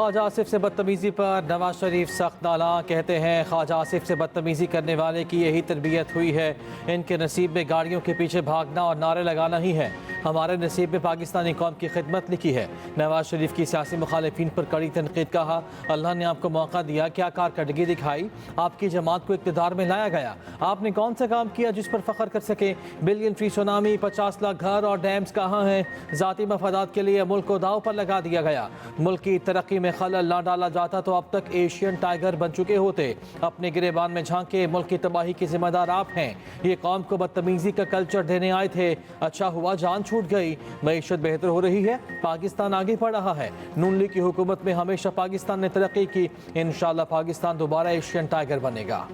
ख्वाजा आसिफ से बदतमीज़ी पर नवाज शरीफ सख्त नाला। कहते हैं ख्वाजा आसिफ से बदतमीज़ी करने वाले की यही तरबियत हुई है। इनके नसीब में गाड़ियों के पीछे भागना और नारे लगाना ही है। हमारे नसीब में पाकिस्तानी कौम की खिदमत लिखी है। नवाज शरीफ की सियासी मुखालिफिन पर कड़ी तनकीद। कहा अल्लाह ने आपको मौका दिया, क्या कारकर्दगी दिखाई, आपकी जमात को इक़्तिदार में लाया गया, आपने कौन सा काम किया जिस पर फ़ख्र कर सके। बिलियन फी सुनामी, 50 लाख घर और डैम्स कहाँ हैं। ज़ाती मफादात के लिए मुल्क को दाव पर लगा दिया गया। मुल्क की तरक्की में खलल ना डाला जाता तो अब तक एशियन टाइगर बन चुके होते। अपने गिरेबान में झांके, मुल्क की तबाही के जिम्मेदार आप हैं। ये कौम को बदतमीजी का कल्चर देने आए थे, अच्छा हुआ जान छूट गई। मईशत बेहतर हो रही है, पाकिस्तान आगे बढ़ रहा है। नून लीग की हुकूमत में हमेशा पाकिस्तान ने तरक्की की। इंशाअल्लाह पाकिस्तान दोबारा एशियन टाइगर बनेगा।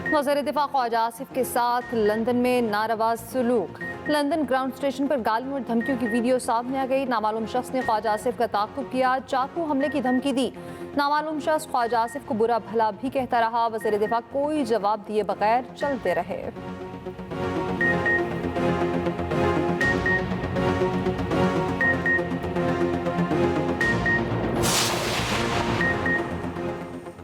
वज़ीर दिफा ख्वाजा आसिफ के साथ लंदन में नारवा सलूक। लंदन ग्राउंड स्टेशन पर गालियों और धमकियों की वीडियो सामने आ गई। नामालूम शख्स ने ख्वाजा आसिफ का ताक़ुब किया, चाकू हमले की धमकी दी। नामालूम शख्स ख्वाजा आसिफ को बुरा भला भी कहता रहा। वज़ीर दिफा कोई जवाब दिए बगैर चलते रहे।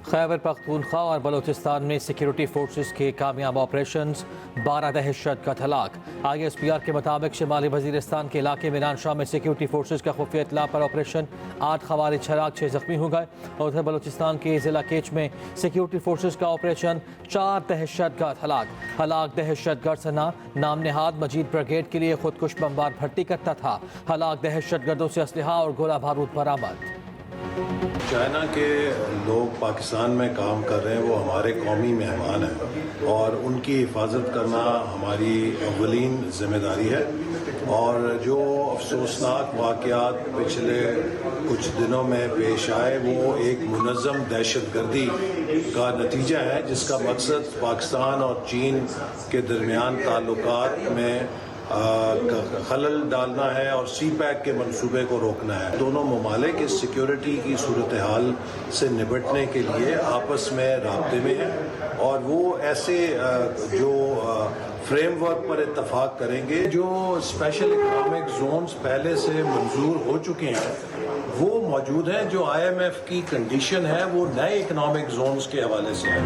खैबर पख्तूनख्वा और बलूचिस्तान में सिक्योरिटी फोर्सेस के कामयाब ऑपरेशंस, 12 दहशतगर्द हलाक। ISPR के मुताबिक शिमाली वजीरिस्तान के इलाके में नानशाह में सिक्योरिटी फोर्सेस का खुफिया इत्तला पर ऑपरेशन, 8 खवारिज हलाक, 6 जख्मी हो गए। और उधर बलूचिस्तान के जिला केच में सिक्योरिटी फोर्सेस का ऑपरेशन, 4 दहशतगर्द हलाक। दहशतगर्द सना नाम नेहाद मजीद ब्रिगेड के लिए खुदकुश बमबार भर्ती करता था। हलाक दहशतगर्दों से असलहा और गोला बारूद बरामद। चाइना के लोग पाकिस्तान में काम कर रहे हैं, वो हमारे कौमी मेहमान हैं और उनकी हिफाजत करना हमारी अव्वलीन जिम्मेदारी है। और जो अफसोसनाक वाक़यात पिछले कुछ दिनों में पेश आए वो एक मुनज़्ज़म दहशतगर्दी का नतीजा है, जिसका मकसद पाकिस्तान और चीन के दरमियान ताल्लुकात में खलल डालना है और CPEC के मंसूबे को रोकना है। दोनों ममालिक इस सिक्योरिटी की सूरत हाल से निपटने के लिए आपस में राब्ते में हैं और वो ऐसे जो फ्रेमवर्क पर इत्तफाक करेंगे। जो स्पेशल इकनॉमिक जोन्स पहले से मंजूर हो चुके हैं वो मौजूद हैं। जो IMF की कंडीशन है वो नए इकनॉमिक जोन्स के हवाले से है।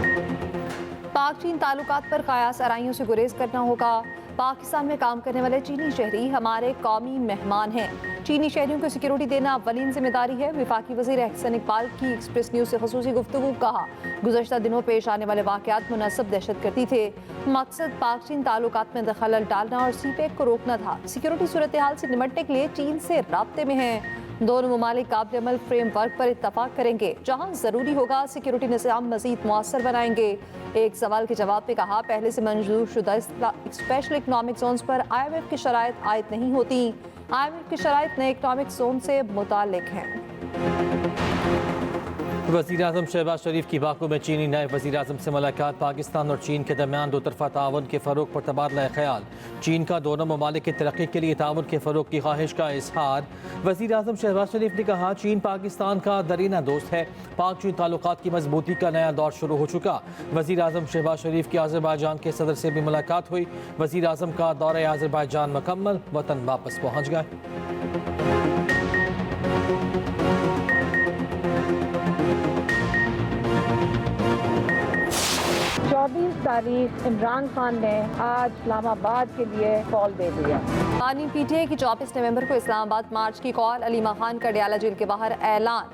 पाक चीन ताल्लुकात पर कयास आराइयों से गुरेज करना होगा। पाकिस्तान में काम करने वाले चीनी शहरी हमारे कौमी मेहमान हैं। चीनी शहरियों को सिक्योरिटी देना अव्वलीन जिम्मेदारी है। वफाकी वज़ीर एहसन इकबाल की एक्सप्रेस न्यूज़ से ख़ुसूसी गुफ्तगू। कहा गुज़श्ता दिनों पेश आने वाले वाक़यात मुनस्सब दहशतगर्दी थे। मकसद पाक चीन ताल्लुकात में खलल डालना और CPEC को रोकना था। सिक्योरिटी सूरत हाल से निपटने के लिए चीन से राब्ते में हैं। दोनों ममालिक काबिल अमल फ्रेमवर्क पर इत्तफाक करेंगे। जहाँ ज़रूरी होगा सिक्योरिटी निज़ाम मज़ीद मुअस्सर बनाएंगे। एक सवाल के जवाब में कहा पहले से मंजूर शुदा स्पेशल इकनॉमिक जोन्स पर IMF की शराइत आयद नहीं होती। IMF की शराइत नए इकनॉमिक जोन से मुताल्लिक हैं। वज़ीर आज़म शहबाज शरीफ की बाकू में चीनी नायब वज़ीर आज़म से मुलाकात। पाकिस्तान और चीन के दरमियान दो तरफ़ा ताउन के फ़रोग़ पर तबादला ख्याल। चीन का दोनों ममालिक की तरक्की के लिए ताउन के फ़रोग़ की ख्वाहिश का इज़हार। वज़ीर आज़म शहबाज शरीफ ने कहा चीन पाकिस्तान का दरीना दोस्त है। पाक चीन ताल्लुकात की मजबूती का नया दौर शुरू हो चुका। वज़ीर आज़म शहबाज शरीफ की आज़रबाईजान के सदर से भी मुलाकात हुई। वज़ीर आज़म का दौरा आज़रबाईजान मुकम्मल, वतन वापस पहुँच गए। 24 तारीख इमरान खान ने आज इस्लामाबाद के लिए कॉल दे दिया। बानी PTI की 24 नवंबर को इस्लामाबाद मार्च की कॉल। अलीमा खान का डयाला जेल के बाहर ऐलान।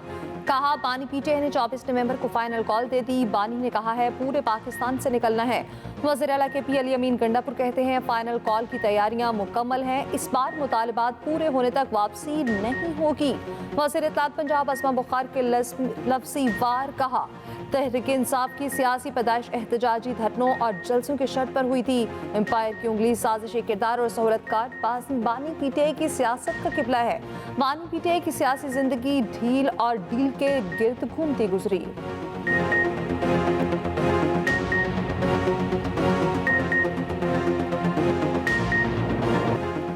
कहा बानी PTI ने 24 नवंबर को फाइनल कॉल दे दी। बानी ने कहा है पूरे पाकिस्तान से निकलना है। वज़ीर आला KP अली अमीन गंडापुर कहते हैं फाइनल कॉल की तैयारियां मुकम्मल हैं। इस बार मुतालबात पूरे होने तक वापसी नहीं होगी। वज़ीर इत्तलात पंजाब अस्मा बुखार के लफ्ज़ी वार कहा तहरीक इंसाफ की सियासी पैदाइश एहतजाजी धरनों और जलसों की शर्त पर हुई थी। एम्पायर की उंगली साजिशी किरदार और सहूलतकार बानी PTI की सियासत का किबला है। बानी PTI की सियासी जिंदगी ढील और डील के गिर्द घूमती गुजरी।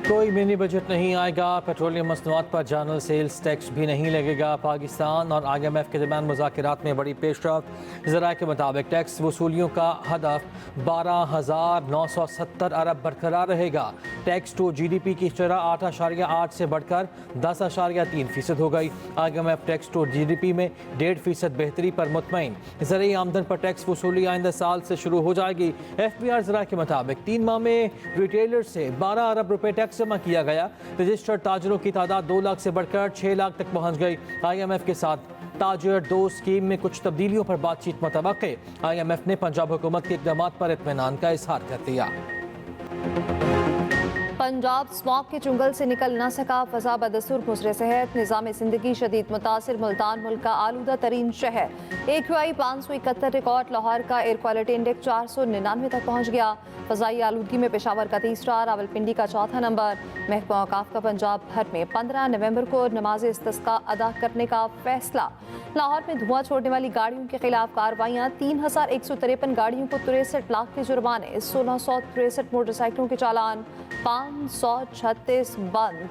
कोई मिनी बजट नहीं आएगा, पेट्रोलियम मसनूआत पर जनरल सेल्स टैक्स भी नहीं लगेगा। पाकिस्तान और IMF के दरमियान मुज़ाकरात में बड़ी पेशरफ। ज़राए के मुताबिक टैक्स वसूलियों का हदफ 12,970 अरब बरकरार रहेगा। टैक्स टू GDP की शरह 8.8 से बढ़कर 10.3% हो गई। IMF टैक्स टू GDP में 1.5% बेहतरी पर मुतमईन। ज़रिए आमदन पर टैक्स वसूली आइंदा साल से शुरू हो जाएगी। FBR ज़राए के मुताबिक 3 माह में रिटेलर से 12 अरब रुपए टैक्स जमा किया गया। रजिस्टर्ड ताजरों की तादाद 2 लाख से बढ़कर 6 लाख तक पहुंच गई। IMF के साथ ताजर 2 स्कीम में कुछ तब्दीलियों पर बातचीत मुतवक्के। IMF ने पंजाब हुकूमत के इक़दामात पर इत्मीनान का इजहार कर दिया। पंजाब स्मॉग के चुंगल से निकल न सका, फजा बदस्तूर मुसरे सेहत, निज़ाम ज़िंदगी शदीद मुतासिर, मुल्तान मुल्क का आलूदा तरीन शहर। AQI 571 रिकॉर्ड, लाहौर का एयर क्वालिटी इंडेक्स 499 तक पहुँच गया। फ़ज़ाई आलूदगी में पेशावर का 3रा, रावलपिंडी का 4था नंबर। महकमा औकाफ का पंजाब भर में 15 नवंबर को नमाज इस्तिस्का अदा करने का फैसला। लाहौर में धुआं छोड़ने वाली गाड़ियों के खिलाफ कार्रवाइयाँ, 3153 गाड़ियों को 63 लाख के जुर्माने, 1663 मोटरसाइकिलों के चालान, 536 बंद।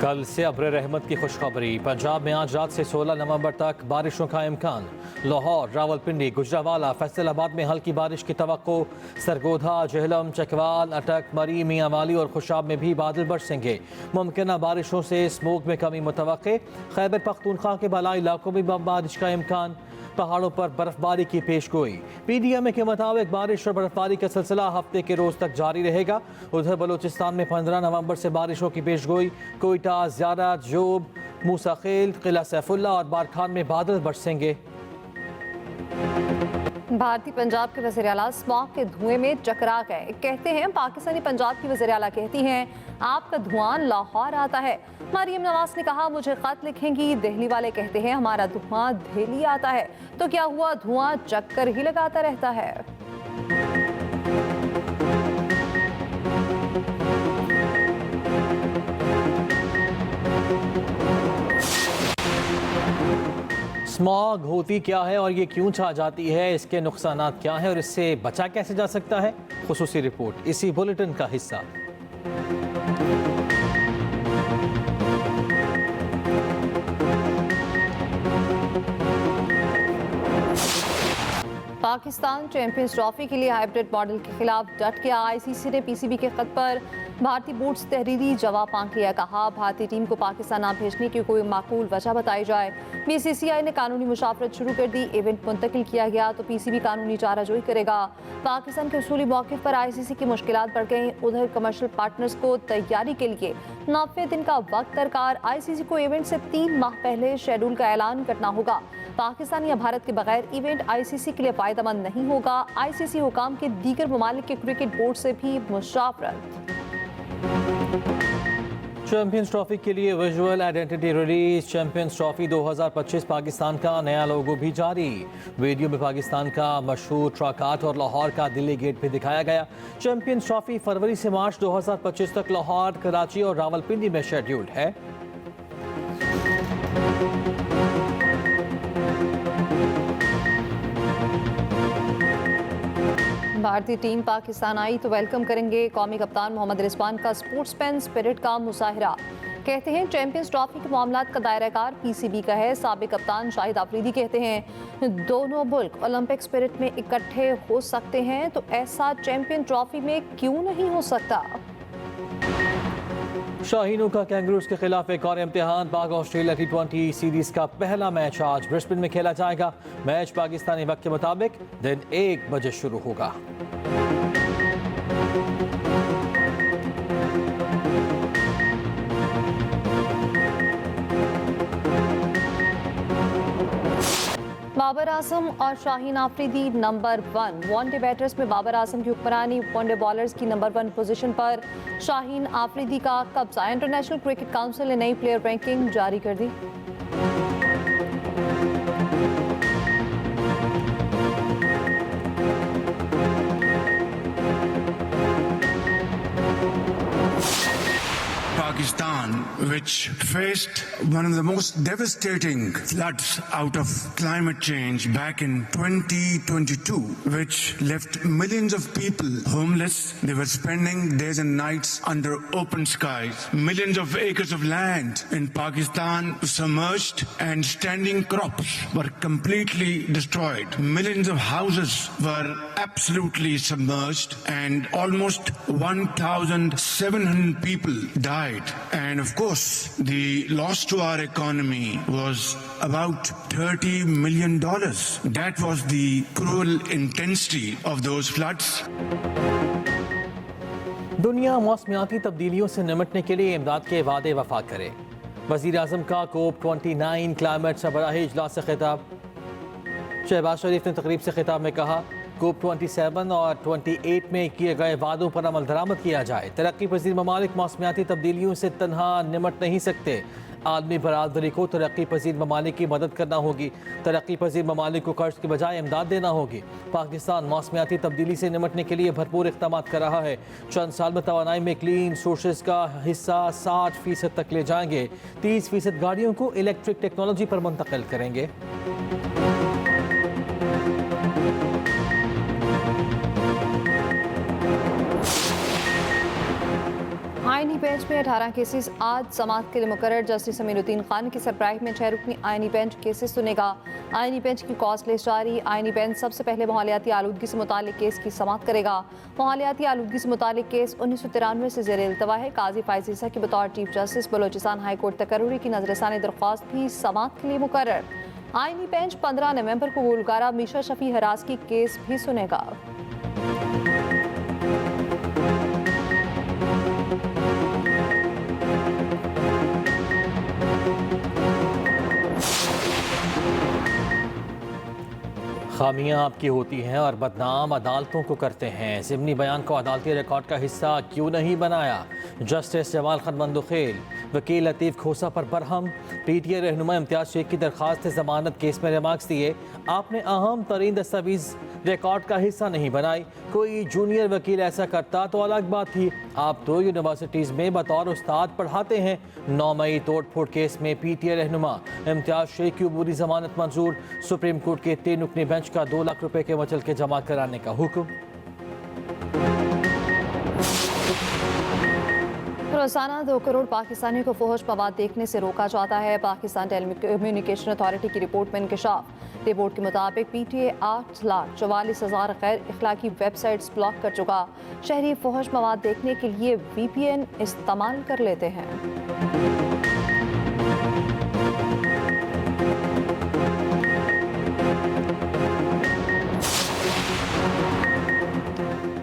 कल से अब्र रहमत की खुशखबरी। पंजाब में आज रात से 16 नवंबर तक बारिशों का इम्कान। लाहौर, रावलपिंडी, गुजरावाला, फैसलाबाद में हल्की बारिश की तवक्को। सरगोधा, जेहलम, चकवाल, अटक, मरी, मियांवाली और खुशाब में भी बादल बरसेंगे। मुमकिन बारिशों से स्मोक में कमी मुतवक्के। खैबर पख्तूनख्वा के बालाई इलाकों में बारिश का इम्कान। पहाड़ों पर बर्फबारी की पेशगोई। PDMA के मुताबिक बारिश और बर्फबारी का सिलसिला हफ्ते के रोज तक जारी रहेगा। उधर बलूचिस्तान में 15 नवंबर से बारिशों की पेशगोई। कोयटा, ज़ियारत, जोब, मूसाखेल, किला सैफुल्ला और बारखान में बादल बरसेंगे। भारतीय पंजाब के वज़ीर आला स्मॉग के धुएं में चकरा गए। कहते हैं, पाकिस्तानी पंजाब की वज़ीर आला कहती हैं, आपका धुआं लाहौर आता है। मरियम नवाज ने कहा, मुझे खत लिखेंगी। दिल्ली वाले कहते हैं, हमारा धुआं दिल्ली आता है। तो क्या हुआ, धुआं चक्कर ही लगाता रहता है। स्मॉग होती क्या है और ये क्यों छा जाती है, इसके नुकसानात क्या हैं और इससे बचा कैसे जा सकता है, खुसूसी रिपोर्ट इसी बुलेटिन का हिस्सा। पाकिस्तान चैंपियंस ट्रॉफी के लिए हाइब्रिड मॉडल के खिलाफ डट गया। ICC ने PCB के खत पर भारतीय बोर्ड से तहरीरी जवाब मांग लिया। कहा, भारतीय टीम को पाकिस्तान न भेजने की कोई माकूल वजह बताई जाए। BCCI ने कानूनी मुशावरत शुरू कर दी। इवेंट मुंतकिल किया गया तो PCB कानूनी चाराजोई करेगा। पाकिस्तान के उसूली मौक़िफ़ पर ICC की मुश्किलात बढ़ गई। उधर कमर्शियल पार्टनर्स को तैयारी के लिए 90 दिन का वक्त दरकार। ICC को इवेंट से 3 माह पहले शेड्यूल का ऐलान करना होगा। पाकिस्तान या भारत के बगैर इवेंट ICC के लिए फ़ायदेमंद नहीं होगा। ICC हुकाम के दीगर ममालिक के क्रिकेट बोर्ड से भी मुशावरत। चैंपियंस ट्रॉफी के लिए visual identity release. Champions trophy 2025 Pakistan का नया लोगो भी जारी। वीडियो में पाकिस्तान का मशहूर ट्रकाट और लाहौर का दिल्ली गेट भी दिखाया गया। चैंपियंस ट्रॉफी फरवरी से मार्च 2025 तक लाहौर, कराची और रावलपिंडी में शेड्यूल्ड है। भारतीय टीम पाकिस्तान आई तो वेलकम करेंगे। कौमी कप्तान मोहम्मद रिजवान का स्पोर्ट्समैन स्पिरिट का मुजाहिरा। कहते हैं, चैंपियंस ट्रॉफी के मामलात का दायराकार PCB का है। साबिक कप्तान शाहिद आफरीदी कहते हैं, दोनों मुल्क ओलंपिक स्पिरिट में इकट्ठे हो सकते हैं तो ऐसा चैंपियन ट्रॉफी में क्यों नहीं हो सकता। शाहीनों का कैंगरूज के खिलाफ एक और इम्तिहान। पाक ऑस्ट्रेलिया T20 सीरीज का पहला मैच आज ब्रिस्बेन में खेला जाएगा। मैच पाकिस्तानी वक्त के मुताबिक दिन 1 बजे शुरू होगा। बाबर आजम और Shaheen Afridi number 1। One day batters में बाबर आजम की हुक्मरानी, वनडे बॉलर्स की नंबर 1 पोजीशन पर शाहीन आफरीदी का कब्जा। इंटरनेशनल क्रिकेट काउंसिल ने नई प्लेयर रैंकिंग जारी कर दी। Pakistan, which faced one of the most devastating floods out of climate change back in 2022, which left millions of people homeless. They were spending days and nights under open skies. Millions of acres of land in Pakistan submerged, and standing crops were completely destroyed. Millions of houses were absolutely submerged, and almost 1,700 people died. And of course, the loss to our economy was about $30 million. That was the cruel intensity of those floods. दुनिया मौसमियाती तब्दीलियों से निमटने के लिए इमदाद के वादे वफा करे। वज़ीर आज़म का COP29 क्लाइमेट सरबराही इजलास से खिताब। शहबाज शरीफ ने तकरीब से खिताब में कहा, COP27 और 28 में किए गए वादों पर अमल दरामद किया जाए। तरक्की पजीर ममालिक मौसमियाती तब्दीलियों से तन्हा निमट नहीं सकते। आलमी बरादरी को तरक्की पजीर ममालिक की मदद करना होगी। तरक्की पजीर ममालिक को कर्ज के बजाय इमदाद देना होगी। पाकिस्तान मौसमियाती तब्दीली से निमटने के लिए भरपूर इक़दाम कर रहा है। चंद साल में तवानाई में क्लीन सोर्सेज का हिस्सा 60% तक ले जाएंगे। 30% गाड़ियों को इलेक्ट्रिक टेक्नोलॉजी पर मुंतकिल करेंगे। आईनी बेंच में 18 केसेस आज समाअत के लिए मुकर्रर। जस्टिस अमीरुद्दीन खान की सरबराही में 6 रुकनी आईनी बेंच केसेस सुनेगा। आईनी बेंच की कॉस्ट लिस्ट जारी। आईनी बेंच सबसे पहले माहौलियाती आलूदगी से मुतालिक केस की समाअत करेगा। माहौलियाती आलूदगी से मुतालिक केस 1993 से ज़ेर इल्तवा है। काजी फायज़ ईसा की बतौर chief justice Balochistan high court तकर्रुरी की नजरसानी दरख्वास्त भी समाअत के लिए मुकर्रर। आईनी बेंच 15 नवंबर को गुलकारा मीशा शफी हरास की केस भी सुनेगा। खामियां आपकी होती हैं और बदनाम अदालतों को करते हैं। ज़िमनी बयान को अदालती रिकॉर्ड का हिस्सा क्यों नहीं बनाया? जस्टिस जमाल खान मंदुखेल वकील लतीफ़ खोसा पर बरहम। PTI रहनुमा इम्तियाज़ शेख की दरख्वास्त ज़मानत केस में रिमार्क्स दिए, आपने अहम तरीन दस्तावेज़ रिकॉर्ड का हिस्सा नहीं बनाई। कोई जूनियर वकील ऐसा करता तो अलग बात थी। आप 2 यूनिवर्सिटीज़ में बतौर उस्ताद पढ़ाते हैं। 9 मई तोड़ फोड़ केस में PTI रहनुमा इम्तियाज़ शेख की अबूरी ज़मानत मंजूर। सुप्रीम कोर्ट के 3 रुकनी बेंच का 2 लाख रुपए के वचल के जमा कराने का हुक्म। रोजाना 2 करोड़ पाकिस्तानियों को फहश मवाद देखने से रोका जाता है। पाकिस्तान टेलीकम्युनिकेशन अथॉरिटी की रिपोर्ट में इंकशाफ। रिपोर्ट के मुताबिक PTI 8,44,000 गैर इखलाकी वेबसाइट्स ब्लॉक कर चुका। शहरी फहश मवाद देखने के लिए VPN इस्तेमाल कर लेते हैं।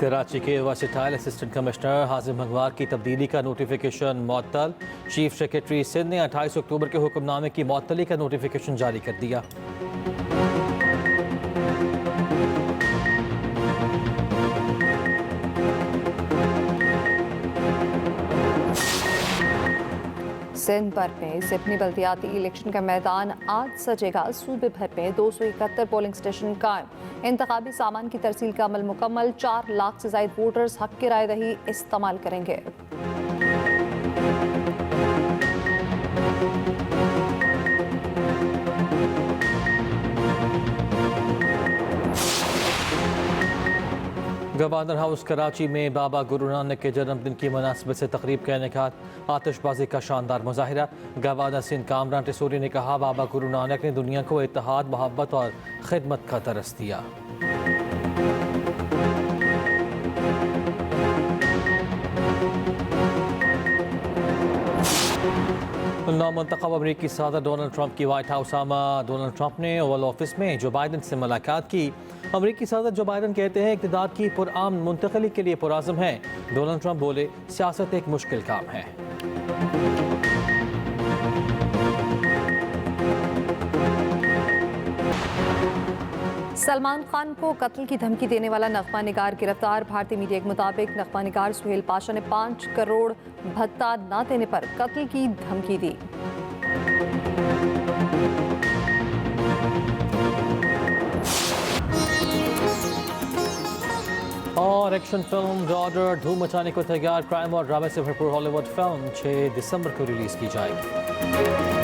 कराची के वर्सेटाइल असिस्टेंट कमिश्नर हाजिम मंगवार की तब्दीली का नोटिफिकेशन मुअत्तल। चीफ सेक्रेटरी सिंध ने 28 अक्टूबर के हुक्मनामे की मुअत्तली का नोटिफिकेशन जारी कर दिया। सिंध भर में ज़िमनी बल्दियाती इलेक्शन का मैदान आज सजेगा। सूबे भर में 271 पोलिंग स्टेशन कायम। इंतखाबी सामान की तरसील का अमल मुकम्मल। 4 लाख से ज़ायद वोटर्स हक की राय दही इस्तेमाल करेंगे। गवर्नर हाउस कराची में बाबा गुरु नानक के जन्मदिन की मुनासिबत से तकरीब का इनेकाद। आतिशबाजी का शानदार मुजाहिरा। गवर्नर सिंध कामरान टिसूरी ने कहा, बाबा गुरु नानक ने दुनिया को इत्तेहाद, मोहब्बत और खिदमत का दरस दिया। नामुंतखब अमरीकी सदर डोनाल्ड ट्रंप की व्हाइट हाउस आमा। डोनाल्ड ट्रंप ने ओवल ऑफिस में जो बाइडन से मुलाकात की। अमरीकी सदर जो बाइडन कहते हैं इक़्तिदार की पुरअमन मुंतकली के लिए पुरअज़्म है। डोनाल्ड ट्रंप बोले, सियासत एक मुश्किल काम है। सलमान खान को कत्ल की धमकी देने वाला नगमा निगार गिरफ्तार। भारतीय मीडिया के मुताबिक नगमा निगार सुहेल पाशा ने 5 करोड़ भत्ता न देने पर कत्ल की धमकी दी। और और एक्शन फिल्म डॉटर धूम मचाने को तैयार। क्राइम और ड्रामे से भरपूर हॉलीवुड फिल्म 6 दिसंबर को रिलीज की जाएगी।